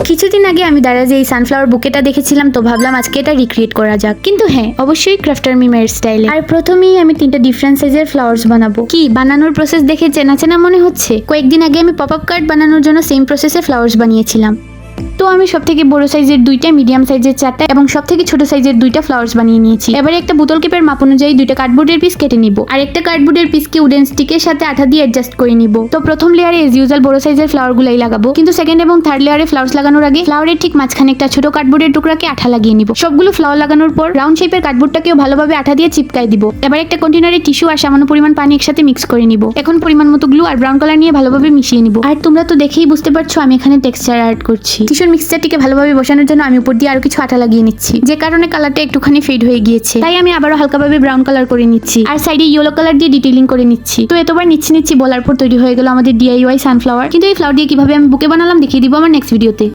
কিছুদিন আগে আমি দারাজে এই সানফ্লাওয়ার বুকেটা দেখেছিলাম, তো ভাবলাম আজকে এটা রিক্রিয়েট করা যাক। কিন্তু হ্যাঁ, অবশ্যই ক্রাফটার মিমের স্টাইলে। আর প্রথমেই আমি 3টা ডিফারেন্ট সাইজের ফ্লাওয়ার্স বানাবো। কি বানানোর প্রসেস দেখে চেনা চেনা মনে হচ্ছে? কয়েকদিন আগে আমি পপ আপ কার্ড বানানোর জন্য সেম প্রসেসে ফ্লাওয়ার্স বানিয়েছিলাম। তো আমি সব থেকে বড় সাইজের 2টা, মিডিয়াম সাইজের 4টা এবং সব থেকে ছোট সাইজের 2টা ফ্লাওয়ার্স বানিয়ে নিয়েছি। এবারে একটা বোতল কেপের মাপ অনুযায়ী 2টা কার্ডবোর্ডের পিস কেটে নিব। আর একটা কার্ডবোর্ডের পিসকে উডেন স্টিকের সাথে আঠা দিয়ে অ্যাডজাস্ট করে নিব। তো প্রথম লেয়ারে এজ ইউজুয়াল বড় সাইজের ফ্লাওয়ার গুলাই লাগাবো, কিন্তু সেকেন্ড এবং থার্ড লেয়ারে ফ্লাওয়ার্স লাগানোর আগে ফ্লাওয়ারের ঠিক মাঝখানে একটা ছোট কার্ডবোর্ডের টুকরাকে আঠা লাগিয়ে নিব। সবগুলো ফ্লাওয়ার লাগানোর পর রাউন্ড শেপের কার্ডবোর্ডটাকেও ভালোভাবে আঠা দিয়ে চিপকাই দিব। এবার একটা কন্টেনারে টিস্যু আর সামান্য পরিমাণ পানি একসাথে মিক্স করে নিব। এখন পরিমাণ মতো গ্লু আর ব্রাউন কালার নিয়ে ভালোভাবে মিশিয়ে নিব। আর তোমরা তো দেখেই বুঝতে পারছো আমি এখানে টেক্সচার অ্যাড করছি। টিস্যুর মিক্সচারটিকে ভালোভাবে বসানোর জন্য আমি উপর দিয়ে আরো কিছু আঠা লাগিয়ে নিচ্ছি, যে কারণে কালারটা একটুখানি ফেড হয়ে গিয়েছে। তাই আমি আবারও হালকাভাবে ব্রাউন কালার করে নিচ্ছি আর সাইডে ইয়েলো কালার দিয়ে ডিটেইলিং করে নিচ্ছি। তো এতবার নিচ্ছি বলার পর তৈরি হয়ে গেল আমাদের ডিআইওয়াই সানফ্লাওয়ার। কিন্তু এই ফ্লাওয়ার দিয়ে কিভাবে আমি বুকে বানালাম দেখিয়ে দিব আমার নেক্সট ভিডিওতে।